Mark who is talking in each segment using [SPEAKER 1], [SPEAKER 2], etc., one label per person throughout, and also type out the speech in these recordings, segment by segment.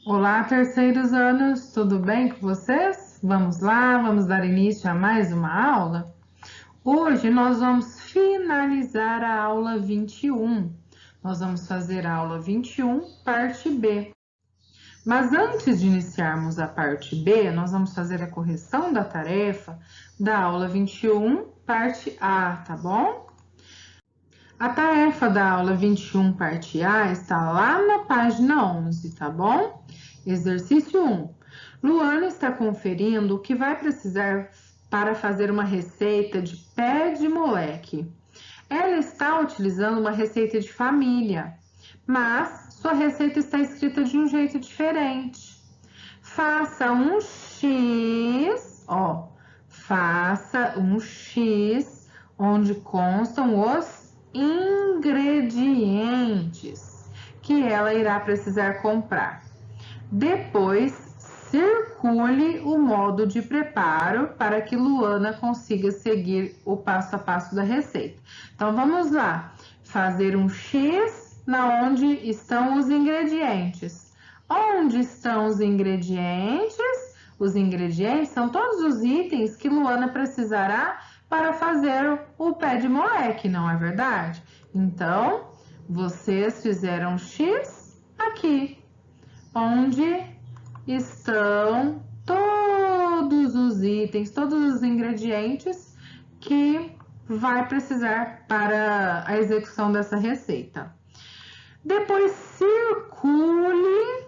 [SPEAKER 1] Olá, terceiros anos, tudo bem com vocês? Vamos lá, vamos dar início a mais uma aula. Hoje nós vamos finalizar a aula 21. Nós vamos fazer a aula 21, parte B. Mas antes de iniciarmos a parte B, nós vamos fazer a correção da tarefa da aula 21, parte A, tá bom? A tarefa da aula 21, parte A, está lá na página 11, tá bom? Exercício 1. Luana está conferindo o que vai precisar para fazer uma receita de pé de moleque. Ela está utilizando uma receita de família, mas sua receita está escrita de um jeito diferente. Faça um X, faça um X onde constam os ingredientes que ela irá precisar comprar. Depois, circule o modo de preparo para que Luana consiga seguir o passo a passo da receita. Então, vamos lá. Fazer um X na onde estão os ingredientes. Onde estão os ingredientes? Os ingredientes são todos os itens que Luana precisará para fazer o pé de moleque, não é verdade? Então, vocês fizeram X aqui, onde estão todos os itens, todos os ingredientes que vai precisar para a execução dessa receita. Depois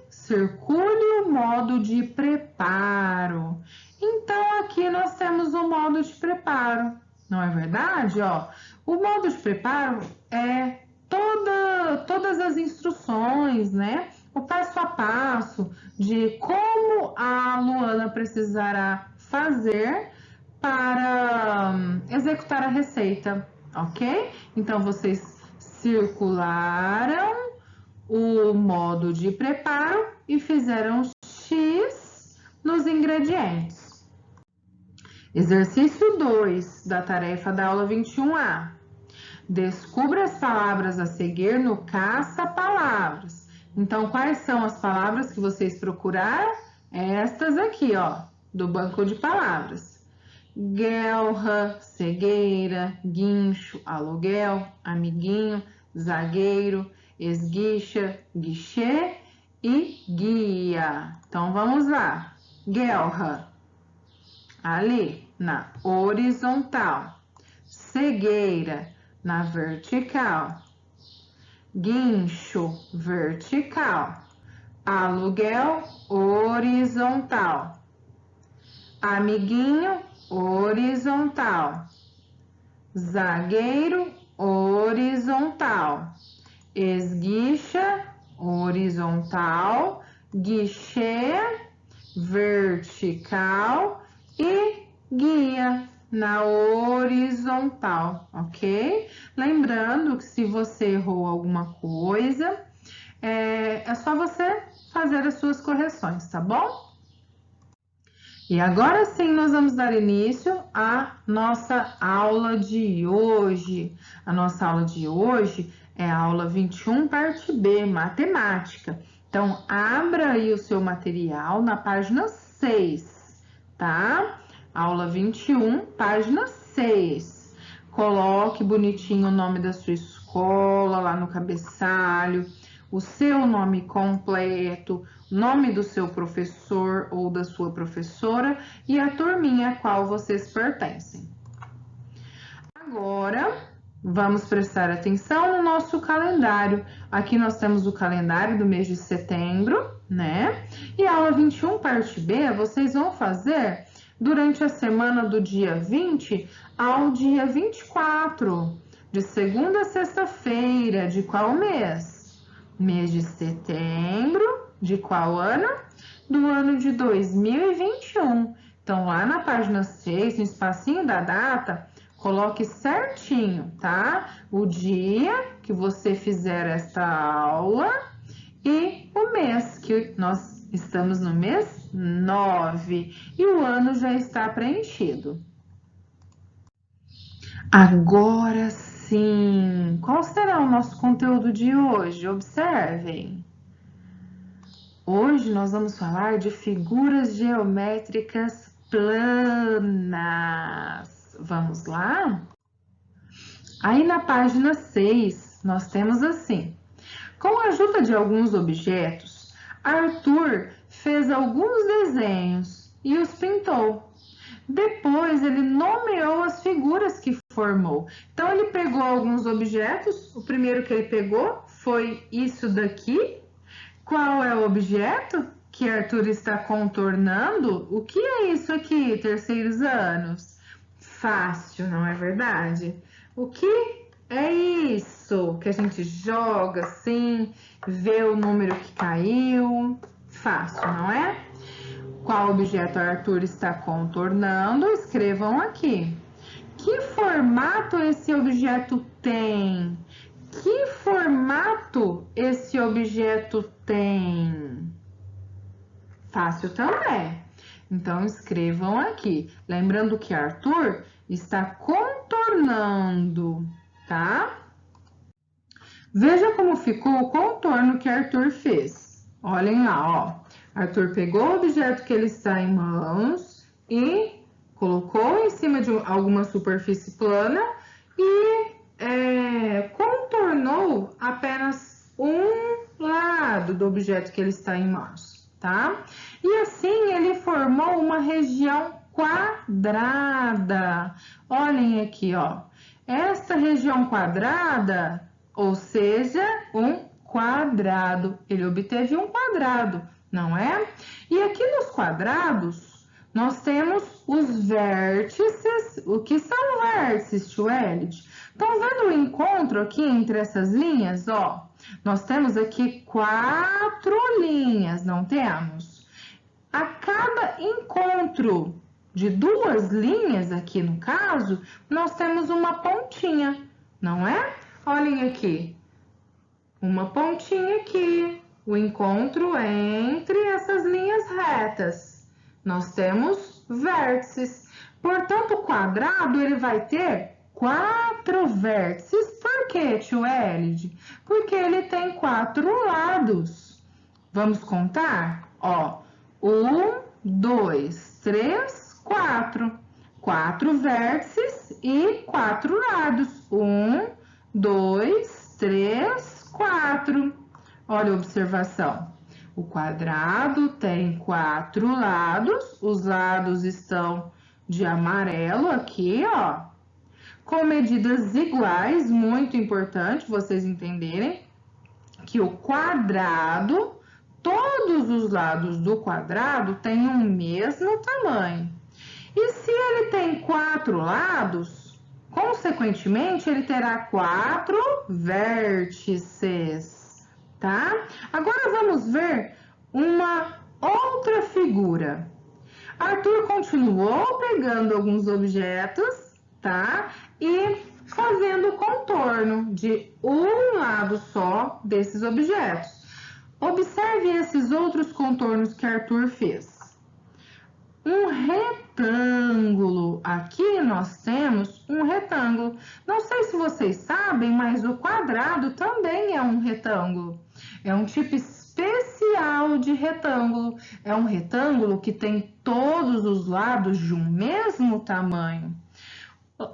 [SPEAKER 1] circule o modo de preparo. Então aqui nós temos o modo de preparo, não é verdade? O modo de preparo é todas as instruções, né? O passo a passo de como a Luana precisará fazer para executar a receita, ok? Então vocês circularam o modo de preparo e fizeram X nos ingredientes. Exercício 2 da tarefa da aula 21A. Descubra as palavras a seguir no caça-palavras. Então, quais são as palavras que vocês procuraram? Estas aqui, do banco de palavras. Guelra, cegueira, guincho, aluguel, amiguinho, zagueiro, esguicha, guichê e guia. Então, vamos lá. Guelra, ali na horizontal. Cegueira, na vertical. Guincho, vertical. Aluguel, horizontal. Amiguinho, horizontal. Zagueiro, horizontal. Esguicha, horizontal. Guichê, vertical. E guia, na horizontal, ok? Lembrando que se você errou alguma coisa, é só você fazer as suas correções, tá bom? E agora sim nós vamos dar início à nossa aula de hoje. A nossa aula de hoje é a aula 21, parte B, matemática. Então, abra aí o seu material na página 6, tá? Aula 21, página 6. Coloque bonitinho o nome da sua escola lá no cabeçalho, o seu nome completo, nome do seu professor ou da sua professora e a turminha a qual vocês pertencem. Agora, vamos prestar atenção no nosso calendário. Aqui nós temos o calendário do mês de setembro, né? E a aula 21, parte B, vocês vão fazer durante a semana do dia 20 ao dia 24, de segunda a sexta-feira, de qual mês? Mês de setembro, de qual ano? Do ano de 2021. Então, lá na página 6, no espacinho da data, coloque certinho, tá? O dia que você fizer esta aula e o mês, que nós estamos no mês 9 e o ano já está preenchido. Agora sim, qual será o nosso conteúdo de hoje? Observem. Hoje nós vamos falar de figuras geométricas planas. Vamos lá? Aí na página 6, nós temos assim: com a ajuda de alguns objetos, Arthur fez alguns desenhos e os pintou. Depois ele nomeou as figuras que formou. Então ele pegou alguns objetos. O primeiro que ele pegou foi isso daqui. Qual é o objeto que Arthur está contornando? O que é isso aqui, terceiros anos? Fácil, não é verdade? O que é isso que a gente joga assim, vê o número que caiu? Fácil, não é? Qual objeto Arthur está contornando? Escrevam aqui. Que formato esse objeto tem? Que formato esse objeto tem? Fácil também. Então, escrevam aqui. Lembrando que Arthur está contornando, tá? Veja como ficou o contorno que Arthur fez. Olhem lá, ó. Arthur pegou o objeto que ele está em mãos e colocou em cima de alguma superfície plana e contornou apenas um lado do objeto que ele está em mãos, tá? E assim ele formou uma região quadrada. Olhem aqui, ó. Esta região quadrada, ou seja, um quadrado. Ele obteve um quadrado, não é? E aqui nos quadrados, nós temos os vértices. O que são vértices, tio Elid? Estão vendo o encontro aqui entre essas linhas? Ó, nós temos aqui 4 linhas, não temos? A cada encontro de 2 linhas, aqui no caso, nós temos uma pontinha, não é? Olhem aqui, uma pontinha aqui, o encontro entre essas linhas retas. Nós temos vértices. Portanto, o quadrado ele vai ter 4 vértices. Por quê, tio Elid? Porque ele tem 4 lados. Vamos contar? Ó, 1, 2, 3, 4. 4 vértices e 4 lados. 1, 2, 3, 4. Olha a observação. O quadrado tem 4 lados. Os lados estão de amarelo aqui, ó. Com medidas iguais, muito importante vocês entenderem que o quadrado, todos os lados do quadrado têm o mesmo tamanho. E se ele tem 4 lados, consequentemente, ele terá 4 vértices, tá? Agora vamos ver uma outra figura. Arthur continuou pegando alguns objetos, tá? E fazendo o contorno de um lado só desses objetos. Observe esses outros contornos que Arthur fez. Um retângulo. Aqui nós temos um retângulo. Não sei se vocês sabem, mas o quadrado também é um retângulo. É um tipo especial de retângulo. É um retângulo que tem todos os lados de um mesmo tamanho.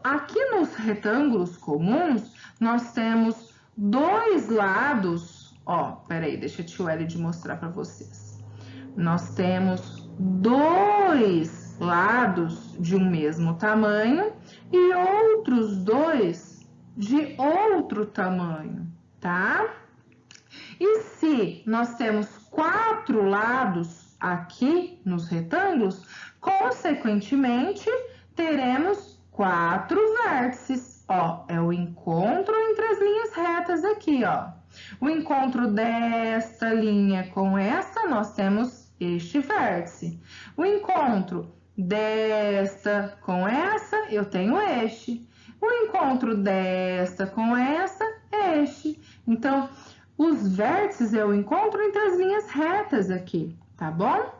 [SPEAKER 1] Aqui nos retângulos comuns, nós temos 2 lados. Ó, peraí, deixa a tio Elid mostrar para vocês. Nós temos 2 lados de um mesmo tamanho e outros 2 de outro tamanho, tá? E se nós temos 4 lados aqui nos retângulos, consequentemente, teremos 4 vértices. Ó, é o encontro entre as linhas retas aqui, ó. O encontro desta linha com esta, nós temos este vértice. O encontro desta com essa, eu tenho este. O encontro desta com essa, este. Então, os vértices é o encontro entre as linhas retas aqui, tá bom?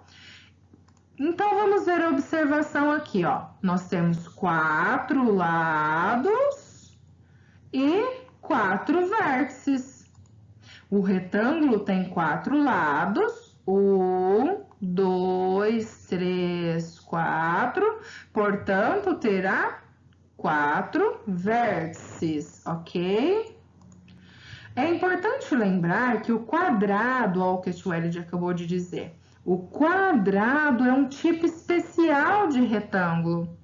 [SPEAKER 1] Então, vamos ver a observação aqui, ó. Nós temos 4 lados e 4 vértices. O retângulo tem 4 lados, 1, 2, 3, 4. Portanto, terá 4 vértices, ok? É importante lembrar que o quadrado, olha o que o Elid acabou de dizer, o quadrado é um tipo especial de retângulo.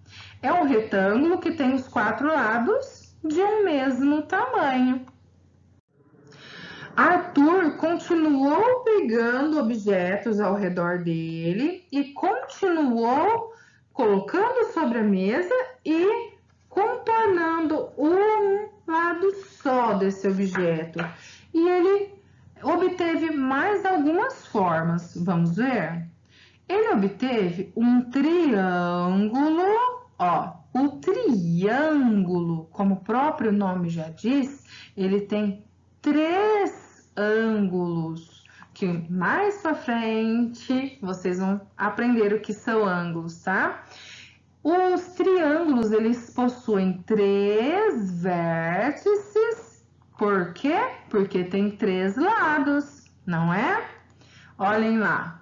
[SPEAKER 1] É um retângulo que tem os 4 lados de um mesmo tamanho. Arthur continuou pegando objetos ao redor dele e continuou colocando sobre a mesa e contornando um lado só desse objeto. E ele obteve mais algumas formas. Vamos ver? Ele obteve um triângulo, ó. O triângulo, como o próprio nome já diz, ele tem 3 ângulos, que mais pra frente vocês vão aprender o que são ângulos, tá? Os triângulos, eles possuem 3 vértices. Por quê? Porque tem 3 lados, não é? Olhem lá.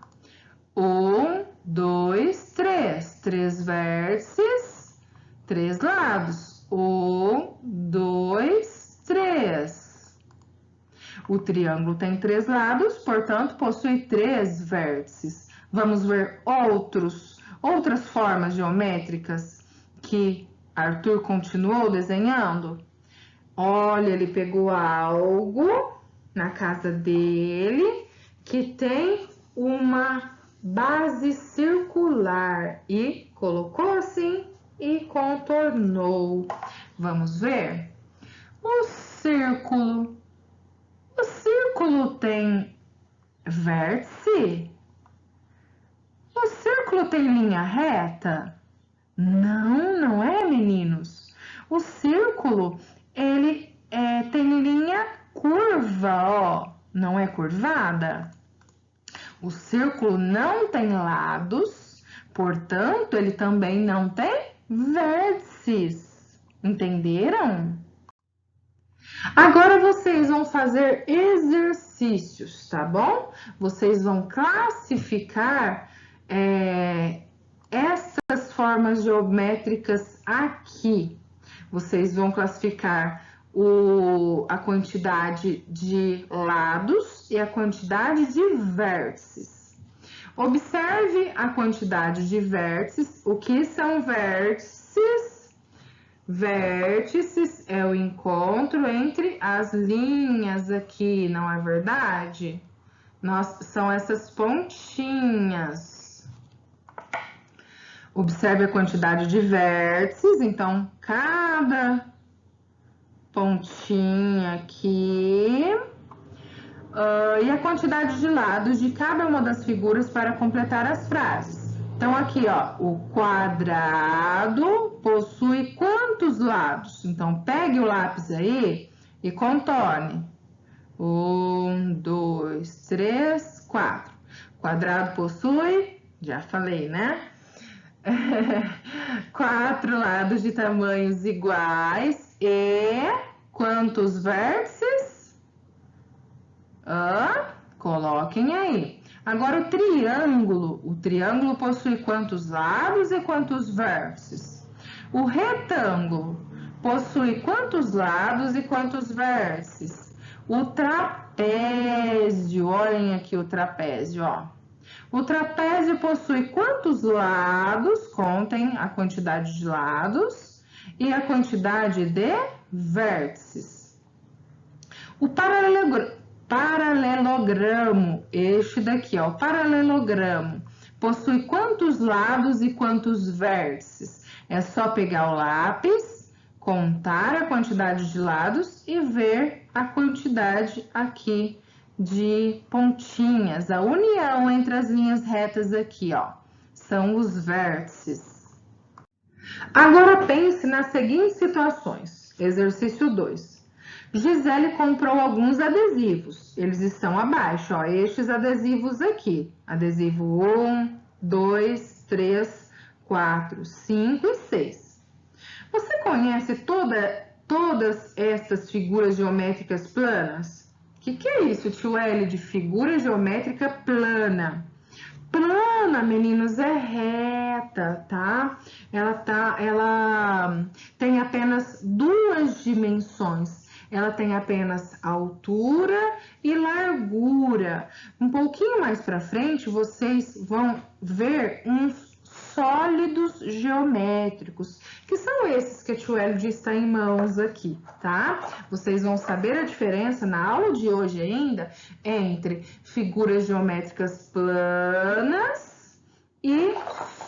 [SPEAKER 1] 1, 2, 3. 3 vértices, 3 lados. 1, 2, 3. O triângulo tem 3 lados, portanto, possui 3 vértices. Vamos ver outras formas geométricas que Arthur continuou desenhando. Olha, ele pegou algo na casa dele que tem uma base circular e colocou assim e contornou. Vamos ver? O círculo tem vértice? O círculo tem linha reta? Não, não é, meninos. O círculo, ele tem linha curva, ó. Não é curvada? O círculo não tem lados, portanto, ele também não tem vértices. Entenderam? Agora vocês vão fazer exercícios, tá bom? Vocês vão classificar essas formas geométricas aqui. Vocês vão classificar a quantidade de lados e a quantidade de vértices. Observe a quantidade de vértices. O que são vértices? Vértices é o encontro entre as linhas aqui, não é verdade? São essas pontinhas. Observe a quantidade de vértices, então, cada pontinha aqui. E a quantidade de lados de cada uma das figuras para completar as frases. Então, aqui, ó, o quadrado possui quantos lados? Então, pegue o lápis aí e contorne. 1, 2, 3, 4. Quadrado possui, já falei, né? 4 lados de tamanhos iguais e quantos vértices? Coloquem aí. Agora o triângulo possui quantos lados e quantos vértices? O retângulo possui quantos lados e quantos vértices? O trapézio, olhem aqui o trapézio, ó. O trapézio possui quantos lados? Contem a quantidade de lados e a quantidade de vértices. O paralelogramo, este daqui, ó, o paralelogramo, possui quantos lados e quantos vértices? É só pegar o lápis, contar a quantidade de lados e ver a quantidade aqui de pontinhas. A união entre as linhas retas aqui, ó, são os vértices. Agora pense nas seguintes situações. Exercício 2. Gisele comprou alguns adesivos. Eles estão abaixo, ó, estes adesivos aqui. Adesivo 1, 2, 3, 4, 5 e 6. Você conhece todas essas figuras geométricas planas? Que é isso, tio L, de figura geométrica plana? Plana, meninos, é reta, tá? Ela tem apenas duas dimensões. Ela tem apenas altura e largura. Um pouquinho mais para frente, vocês vão ver uns sólidos geométricos, que são esses que a tio Elide está em mãos aqui, tá? Vocês vão saber a diferença na aula de hoje ainda entre figuras geométricas planas e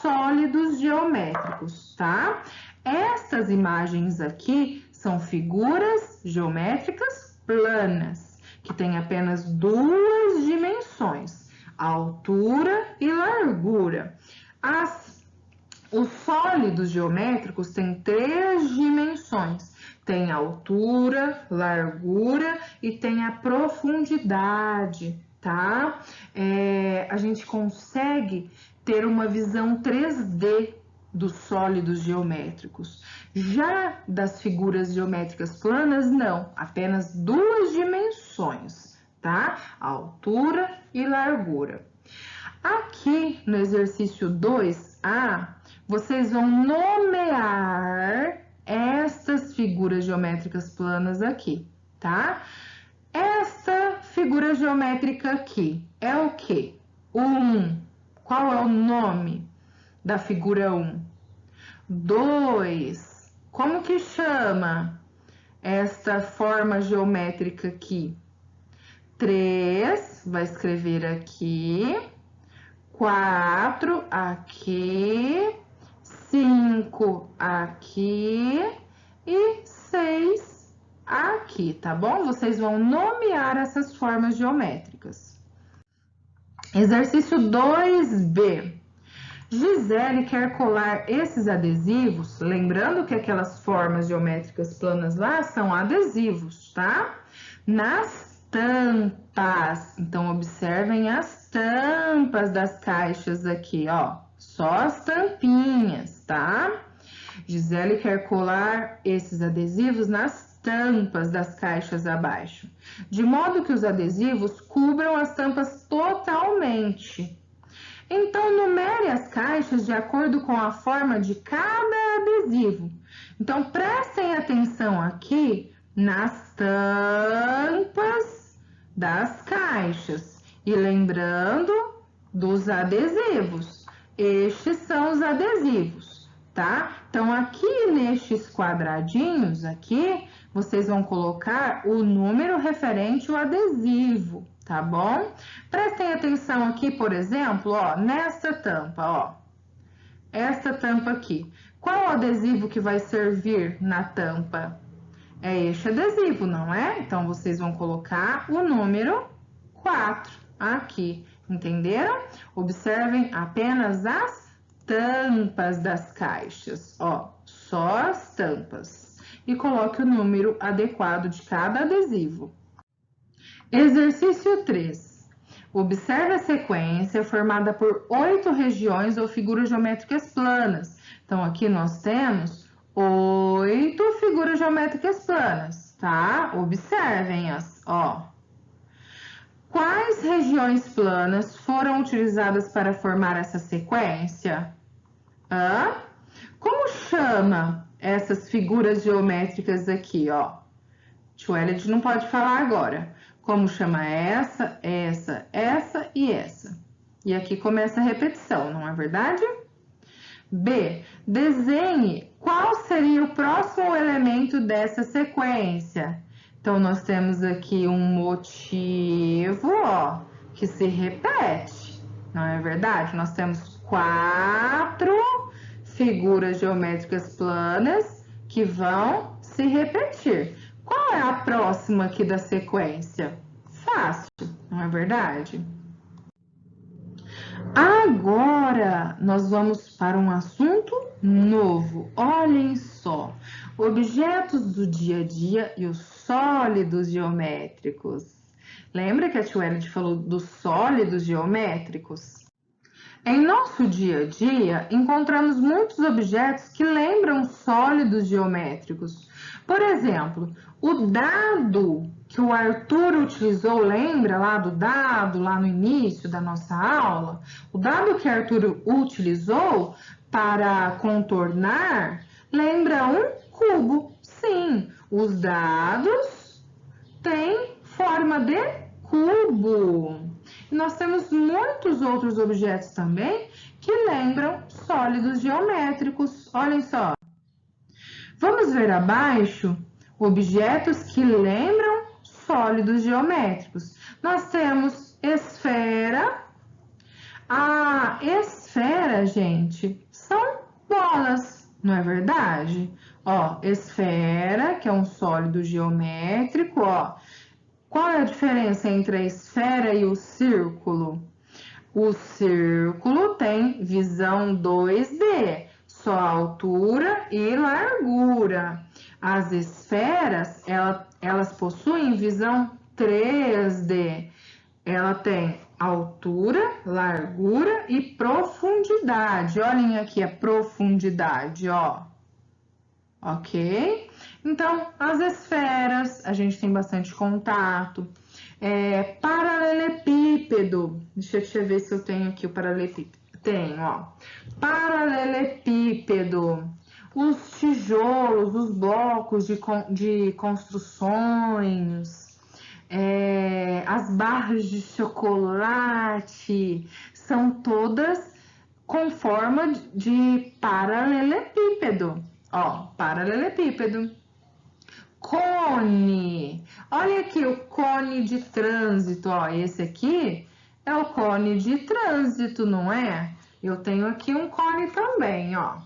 [SPEAKER 1] sólidos geométricos, tá? Estas imagens aqui são figuras geométricas planas, que têm apenas duas dimensões, altura e largura. Os sólidos geométricos têm três dimensões, tem altura, largura e tem a profundidade, tá? A gente consegue ter uma visão 3D dos sólidos geométricos. Já das figuras geométricas planas, não, apenas duas dimensões, tá? Altura e largura. Aqui no exercício 2A, vocês vão nomear estas figuras geométricas planas aqui, tá? Esta figura geométrica aqui é o quê? O 1. Qual é o nome da figura 1? 2. Como que chama esta forma geométrica aqui? 3. Vai escrever aqui. 4 aqui, 5 aqui e 6 aqui, tá bom? Vocês vão nomear essas formas geométricas. Exercício 2B. Gisele quer colar esses adesivos, lembrando que aquelas formas geométricas planas lá são adesivos, tá? Nas tampas. Então, observem as tampas das caixas aqui, ó. Só as tampinhas, tá? Gisele quer colar esses adesivos nas tampas das caixas abaixo, de modo que os adesivos cubram as tampas totalmente. Então, numere as caixas de acordo com a forma de cada adesivo. Então, prestem atenção aqui nas tampas das caixas. E lembrando dos adesivos. Estes são os adesivos, tá? Então, aqui nestes quadradinhos aqui, vocês vão colocar o número referente ao adesivo, tá bom? Prestem atenção aqui, por exemplo, ó, nessa tampa, ó. Esta tampa aqui. Qual o adesivo que vai servir na tampa? É este adesivo, não é? Então, vocês vão colocar o número 4 aqui, entenderam? Observem apenas as tampas das caixas, ó, só as tampas. E coloque o número adequado de cada adesivo. Exercício 3. Observe a sequência formada por 8 regiões ou figuras geométricas planas. Então, aqui nós temos 8 figuras geométricas planas, tá? Observem-as, ó. Quais regiões planas foram utilizadas para formar essa sequência? Como chama essas figuras geométricas aqui, ó? Tio Elide não pode falar agora. Como chama essa, essa, essa e essa? E aqui começa a repetição, não é verdade? B. Desenhe qual seria o próximo elemento dessa sequência. Então, nós temos aqui um motivo, ó, que se repete, não é verdade? Nós temos 4 figuras geométricas planas que vão se repetir. Qual é a próxima aqui da sequência? Fácil, não é verdade? Agora, nós vamos para um assunto novo. Olhem só, objetos do dia a dia e os sólidos geométricos. Lembra que a tia Elide falou dos sólidos geométricos? Em nosso dia a dia, encontramos muitos objetos que lembram sólidos geométricos. Por exemplo, o dado que o Arthur utilizou, lembra lá do dado, lá no início da nossa aula? O dado que Arthur utilizou para contornar lembra um cubo. Sim, os dados têm forma de cubo. E nós temos muitos outros objetos também que lembram sólidos geométricos. Olhem só. Vamos ver abaixo objetos que lembram sólidos geométricos. Nós temos esfera. A esfera, gente, são bolas, não é verdade? Ó, esfera, que é um sólido geométrico, ó. Qual é a diferença entre a esfera e o círculo? O círculo tem visão 2D, só altura e largura. As esferas, elas possuem visão 3D. Ela tem altura, largura e profundidade. Olhem aqui a profundidade, ó. Ok? Então, as esferas, a gente tem bastante contato. Paralelepípedo. Deixa eu ver se eu tenho aqui o paralelepípedo. Tenho, ó. Paralelepípedo. Os tijolos, os blocos de construções. As barras de chocolate. São todas com forma de paralelepípedo. Ó, paralelepípedo. Cone. Olha aqui o cone de trânsito, ó. Esse aqui é o cone de trânsito, não é? Eu tenho aqui um cone também, ó.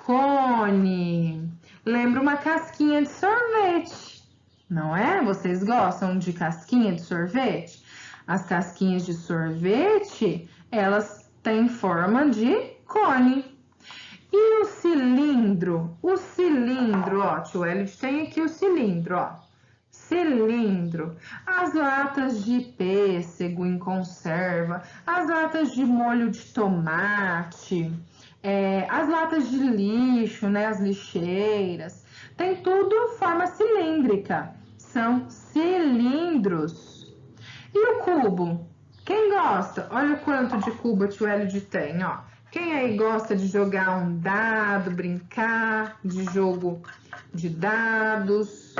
[SPEAKER 1] Cone. Lembra uma casquinha de sorvete, não é? Vocês gostam de casquinha de sorvete? As casquinhas de sorvete, elas têm forma de cone. E o cilindro? O cilindro, ó, tio Hélio tem aqui o cilindro, ó. Cilindro. As latas de pêssego em conserva, as latas de molho de tomate, as latas de lixo, né, as lixeiras. Tem tudo forma cilíndrica. São cilindros. E o cubo? Quem gosta? Olha quanto de cubo a tio Hélio tem, ó. Quem aí gosta de jogar um dado, brincar de jogo de dados?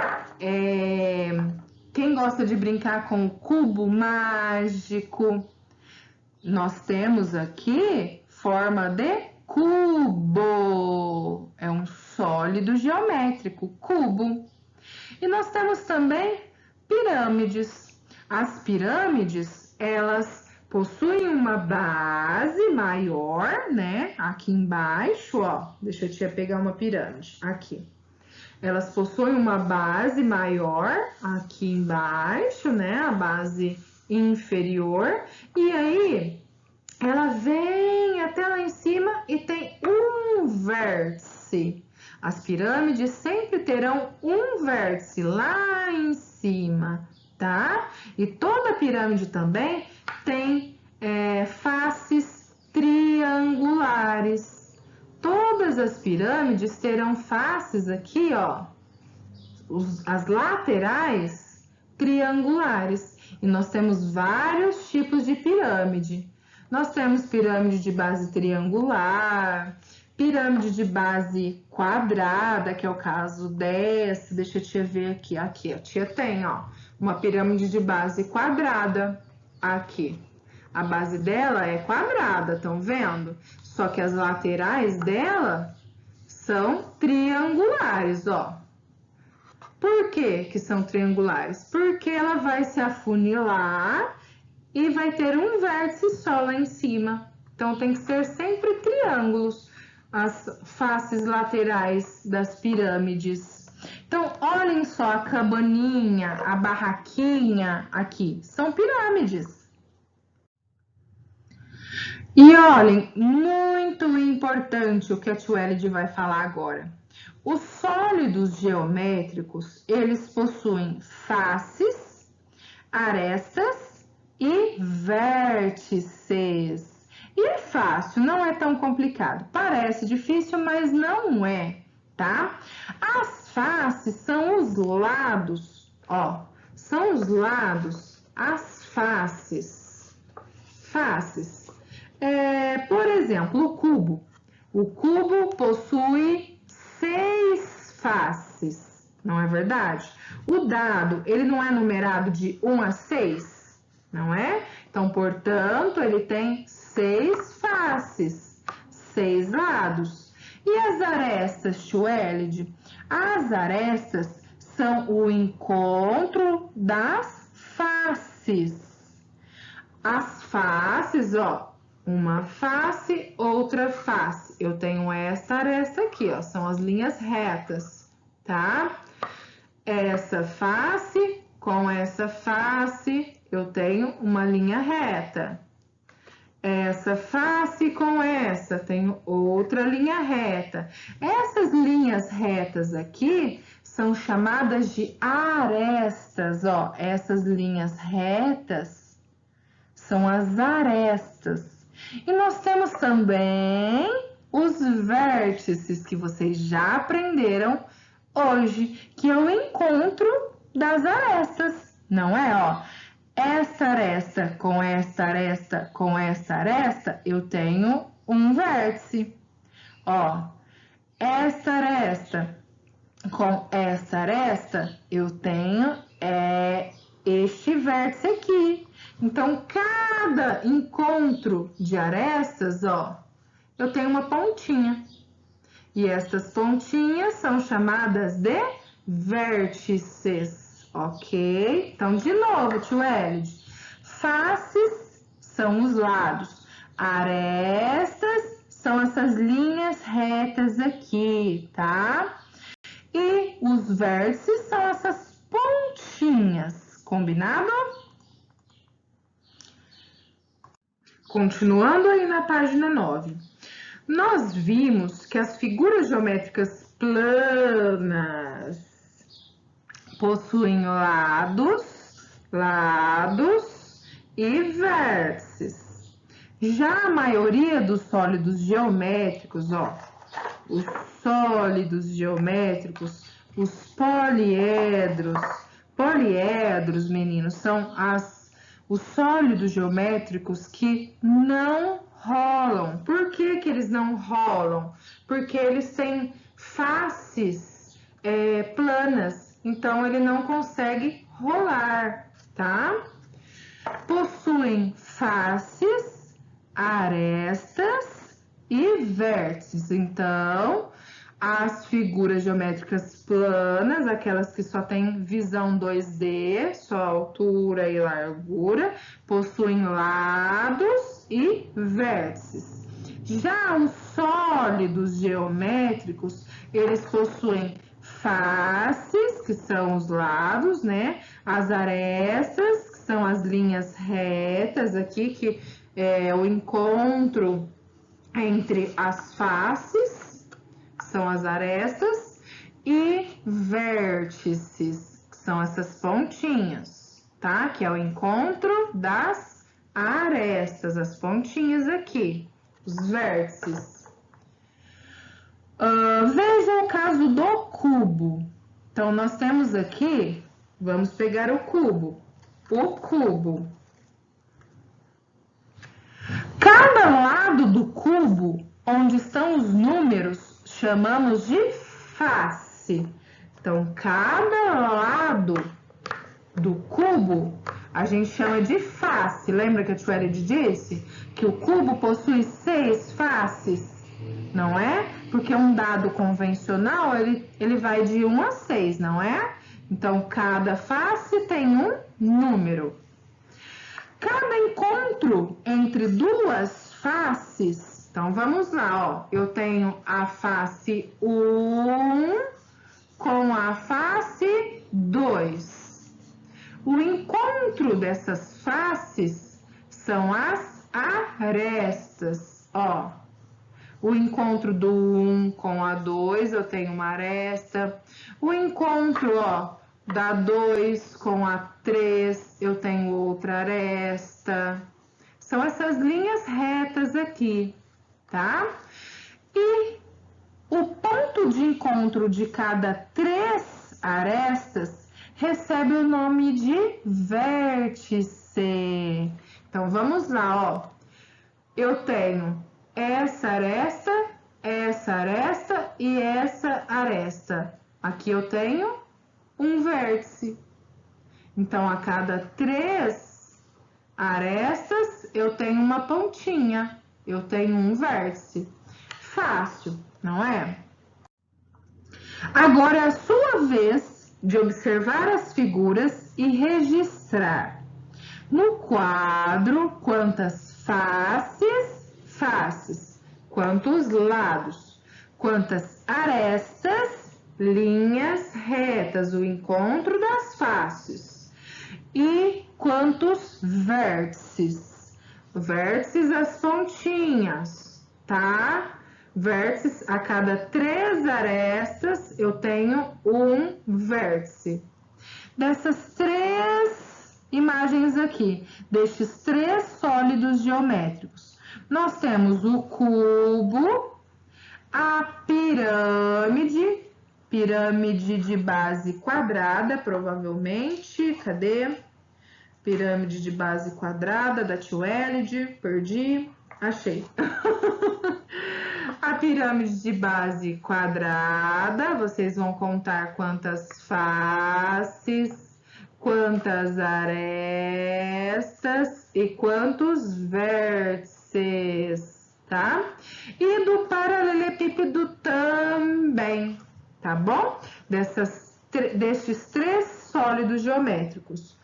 [SPEAKER 1] Quem gosta de brincar com o cubo mágico? Nós temos aqui forma de cubo. É um sólido geométrico, cubo. E nós temos também pirâmides. As pirâmides, elas possuem uma base maior, né? Aqui embaixo, ó. Deixa eu te pegar uma pirâmide. Aqui. Elas possuem uma base maior aqui embaixo, né? A base inferior. E aí, ela vem até lá em cima e tem um vértice. As pirâmides sempre terão um vértice lá em cima, tá? E toda pirâmide também tem faces triangulares. Todas as pirâmides terão faces aqui, ó, as laterais triangulares. E nós temos vários tipos de pirâmide. Nós temos pirâmide de base triangular, pirâmide de base quadrada, que é o caso dessa. Deixa eu te ver aqui. Aqui, a tia tem, ó, uma pirâmide de base quadrada. Aqui. A base dela é quadrada, estão vendo? Só que as laterais dela são triangulares, ó. Por que que são triangulares? Porque ela vai se afunilar e vai ter um vértice só lá em cima. Então, tem que ser sempre triângulos, as faces laterais das pirâmides. Então, olhem só a cabaninha, a barraquinha aqui, são pirâmides. E olhem, muito importante o que a tia Elide vai falar agora. Os sólidos geométricos, eles possuem faces, arestas e vértices. E é fácil, não é tão complicado. Parece difícil, mas não é, tá? As faces são os lados Ó, são os lados, as faces. Faces. Por exemplo, o cubo. O cubo possui 6 faces, não é verdade? O dado, ele não é numerado de 1 a 6, não é? Então, portanto, ele tem 6 faces, 6 lados. E as arestas, Tchuelide? As arestas são o encontro das faces. As faces, ó, uma face, outra face. Eu tenho essa aresta aqui, ó, são as linhas retas, tá? Essa face com essa face, eu tenho uma linha reta. Essa face com essa, tenho outra linha reta. Essas linhas retas aqui são chamadas de arestas, ó. Essas linhas retas são as arestas. E nós temos também os vértices, que vocês já aprenderam hoje, que é o encontro das arestas, não é? Ó, essa aresta com essa aresta com essa aresta, eu tenho um vértice. Ó, essa aresta com essa aresta, eu tenho este vértice aqui. Então, cada encontro de arestas, ó, eu tenho uma pontinha. E essas pontinhas são chamadas de vértices. Ok? Então, de novo, Tchuelide. Faces são os lados. Arestas são essas linhas retas aqui, tá? E os vértices são essas pontinhas. Combinado? Continuando aí na página 9. Nós vimos que as figuras geométricas planas possuem lados e vértices. Já a maioria dos sólidos geométricos, ó, os sólidos geométricos, os poliedros, meninos, são os sólidos geométricos que não rolam. Por que que eles não rolam? Porque eles têm faces planas. Então, ele não consegue rolar, tá? Possuem faces, arestas e vértices. Então, as figuras geométricas planas, aquelas que só têm visão 2D, só altura e largura, possuem lados e vértices. Já os sólidos geométricos, eles possuem faces, que são os lados, né? As arestas, que são as linhas retas aqui, que é o encontro entre as faces, que são as arestas, e vértices, que são essas pontinhas, tá? Que é o encontro das arestas, as pontinhas aqui, os vértices. Veja o caso do cubo. Então, nós temos aqui, vamos pegar o cubo. O cubo. Cada lado do cubo, onde estão os números, chamamos de face. Então, cada lado do cubo, a gente chama de face. Lembra que a Tchuelide disse que o cubo possui 6 faces? Não é? Porque um dado convencional, ele vai de 1 a 6, não é? Então, cada face tem um número. Cada encontro entre duas faces, então vamos lá, ó. Eu tenho a face 1 com a face 2. O encontro dessas faces são as arestas, ó. O encontro do 1 com a 2, eu tenho uma aresta. O encontro, ó, da 2 com a 3, eu tenho outra aresta. São essas linhas retas aqui, tá? E o ponto de encontro de cada 3 arestas recebe o nome de vértice. Então, vamos lá, ó. Eu tenho essa aresta e essa aresta. Aqui eu tenho um vértice. Então, a cada 3 arestas, eu tenho uma pontinha. Eu tenho um vértice. Fácil, não é? Agora é a sua vez de observar as figuras e registrar. No quadro, quantas faces, quantos lados, quantas arestas, linhas retas, o encontro das faces, e quantos vértices, as pontinhas, tá? Vértices, a cada 3 arestas, eu tenho um vértice. Dessas 3 imagens aqui, destes 3 sólidos geométricos, nós temos o cubo, a pirâmide de base quadrada, provavelmente, cadê? Pirâmide de base quadrada da Twielid, perdi, achei. A pirâmide de base quadrada, vocês vão contar quantas faces, quantas arestas e quantos vértices, tá? E do paralelepípedo também, tá bom? Destes 3 sólidos geométricos: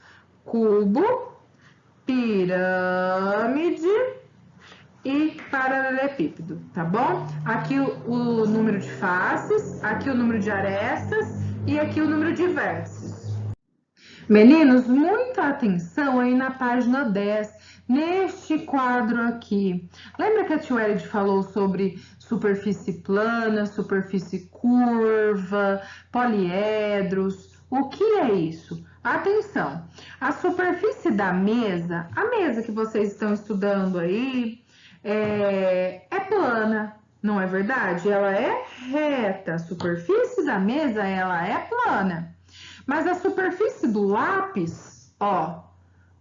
[SPEAKER 1] cubo, pirâmide e paralelepípedo, tá bom? Aqui o número de faces, aqui o número de arestas e aqui o número de vértices. Meninos, muita atenção aí na página 10, neste quadro aqui. Lembra que a Twielid falou sobre superfície plana, superfície curva, poliedros? O que é isso? Atenção, a superfície da mesa, a mesa que vocês estão estudando aí, é plana, não é verdade? Ela é reta, a superfície da mesa, ela é plana. Mas a superfície do lápis, ó,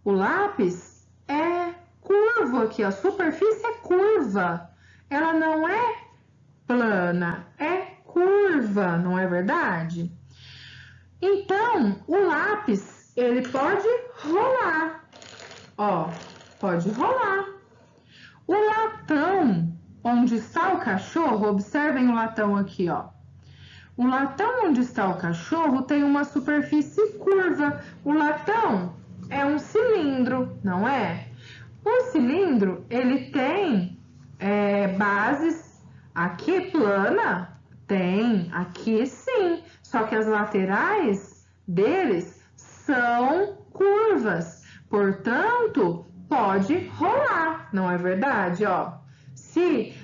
[SPEAKER 1] o lápis é curvo aqui, a superfície é curva. Ela não é plana, é curva, não é verdade? Então, o lápis, ele pode rolar, ó, pode rolar. O latão, onde está o cachorro, observem o latão aqui, ó. O latão onde está o cachorro tem uma superfície curva. O latão é um cilindro, não é? O cilindro, ele tem bases aqui plana? Tem, aqui sim. Só que as laterais deles são curvas. Portanto, pode rolar, não é verdade? Ó, se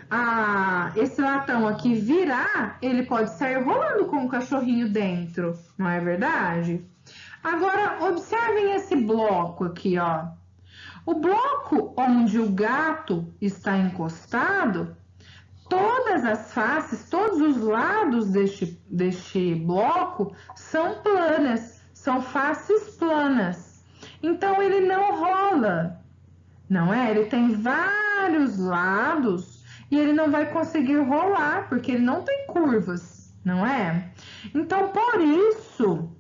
[SPEAKER 1] esse latão aqui virar, ele pode sair rolando com o cachorrinho dentro, não é verdade? Agora, observem esse bloco aqui, ó. O bloco onde o gato está encostado, todas as faces, todos os lados deste bloco são planas, são faces planas. Então, ele não rola, não é? Ele tem vários lados e ele não vai conseguir rolar, porque ele não tem curvas, não é? Então, por isso,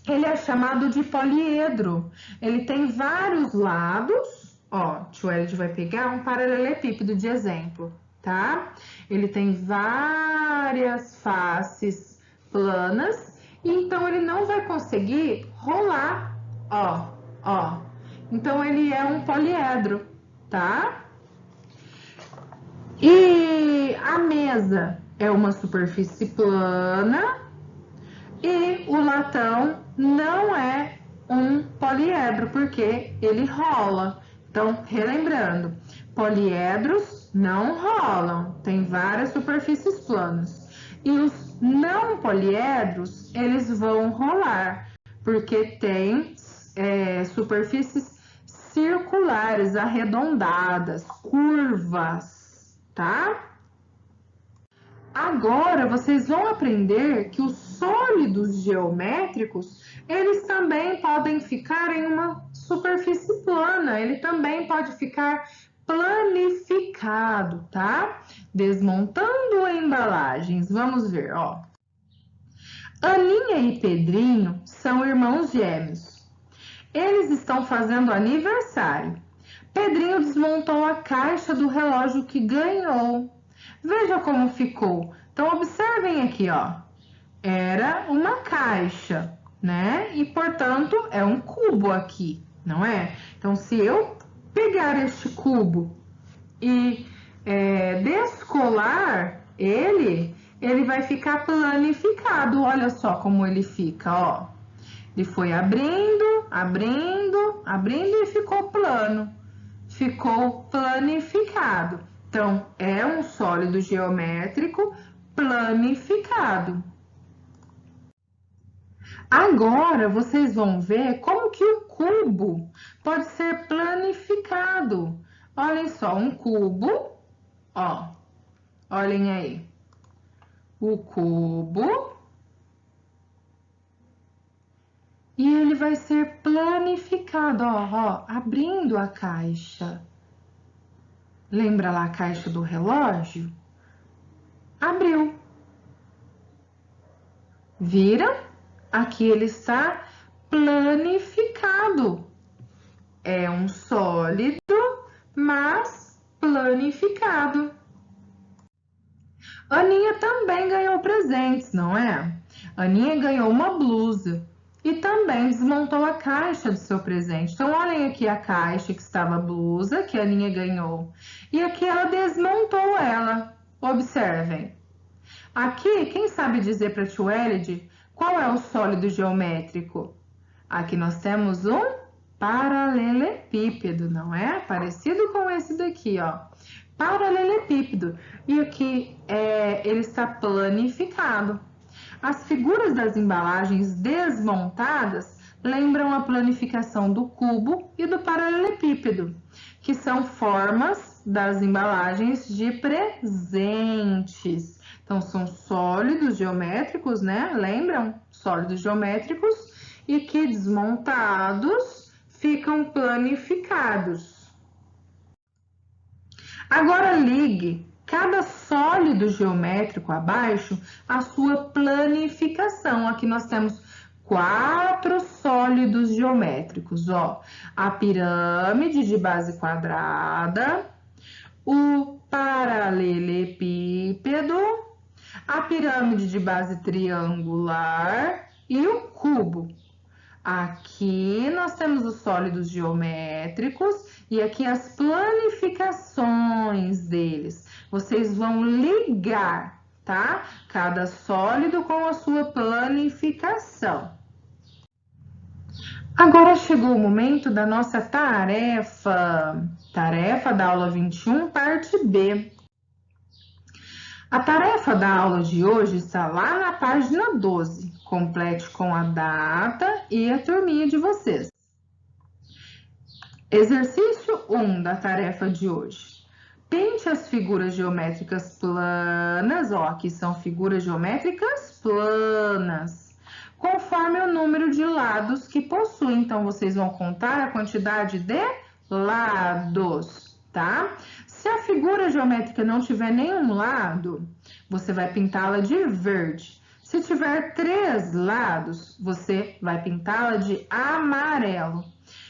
[SPEAKER 1] ele é chamado de poliedro. Ele tem vários lados, ó, Twielid vai pegar um paralelepípedo de exemplo, tá? Ele tem várias faces planas, e então ele não vai conseguir rolar, ó, ó. Então, ele é um poliedro, tá? E a mesa é uma superfície plana e o latão não é um poliedro, porque ele rola. Então, relembrando, poliedros não rolam, tem várias superfícies planas. E os não poliedros, eles vão rolar, porque tem superfícies circulares, arredondadas, curvas, tá? Agora, vocês vão aprender que os sólidos geométricos, eles também podem ficar em uma superfície plana, ele também pode ficar planificado, tá? Desmontando embalagens, vamos ver, ó. Aninha e Pedrinho são irmãos gêmeos. Eles estão fazendo aniversário. Pedrinho desmontou a caixa do relógio que ganhou. Veja como ficou. Então, observem aqui, ó. Era uma caixa, né? E, portanto, é um cubo aqui, não é? Então, se eu pegar este cubo e descolar ele vai ficar planificado. Olha só como ele fica, ó. Ele foi abrindo, abrindo, abrindo e ficou plano. Ficou planificado. Então, é um sólido geométrico planificado. Agora, vocês vão ver como que o cubo pode ser planificado. Olhem só, um cubo, ó, olhem aí. O cubo e ele vai ser planificado, ó, abrindo a caixa. Lembra lá a caixa do relógio? Abriu. Viram? Aqui ele está planificado. É um sólido, mas planificado. Aninha também ganhou presentes, não é? Aninha ganhou uma blusa e também desmontou a caixa do seu presente. Então, olhem aqui a caixa que estava a blusa, que a Aninha ganhou. E aqui ela desmontou ela. Observem. Aqui, quem sabe dizer para a Tia Welid qual é o sólido geométrico? Aqui nós temos um paralelepípedo, não é? Parecido com esse daqui, ó. Paralelepípedo. E aqui ele está planificado. As figuras das embalagens desmontadas lembram a planificação do cubo e do paralelepípedo, que são formas das embalagens de presentes. Então, são sólidos geométricos, né? Lembram? Sólidos geométricos e que desmontados ficam planificados. Agora, ligue cada sólido geométrico abaixo a sua planificação. Aqui nós temos 4 sólidos geométricos, ó. A pirâmide de base quadrada, o paralelepípedo, a pirâmide de base triangular e o cubo. Aqui nós temos os sólidos geométricos e aqui as planificações deles. Vocês vão ligar, tá? Cada sólido com a sua planificação. Agora chegou o momento da nossa tarefa. Tarefa da aula 21, parte B. A tarefa da aula de hoje está lá na página 12. Complete com a data e a turminha de vocês. Exercício 1 da tarefa de hoje. Pinte as figuras geométricas planas, ó, aqui são figuras geométricas planas, conforme o número de lados que possuem. Então, vocês vão contar a quantidade de lados, tá? Se a figura geométrica não tiver nenhum lado, você vai pintá-la de verde. Se tiver 3 lados, você vai pintá-la de amarelo.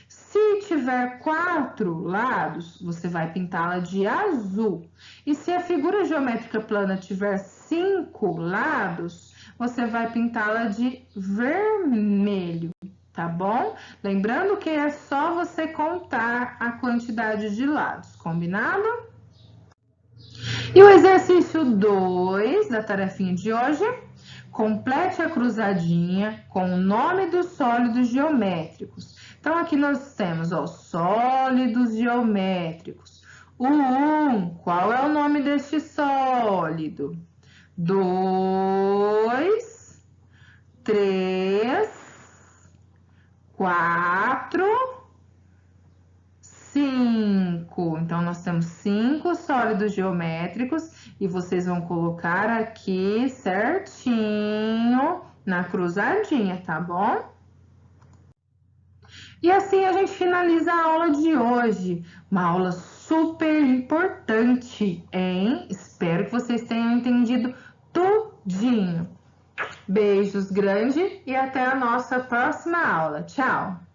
[SPEAKER 1] Se tiver 4 lados, você vai pintá-la de azul. E se a figura geométrica plana tiver 5 lados, você vai pintá-la de vermelho, tá bom? Lembrando que é só você contar a quantidade de lados, combinado? E o exercício 2 da tarefinha de hoje, complete a cruzadinha com o nome dos sólidos geométricos. Então, aqui nós temos, ó, sólidos geométricos. O 1, qual é o nome deste sólido? 2, 3, 4, 5. 5. Então, nós temos 5 sólidos geométricos e vocês vão colocar aqui certinho na cruzadinha, tá bom? E assim a gente finaliza a aula de hoje. Uma aula super importante, hein? Espero que vocês tenham entendido tudinho. Beijos grandes e até a nossa próxima aula. Tchau!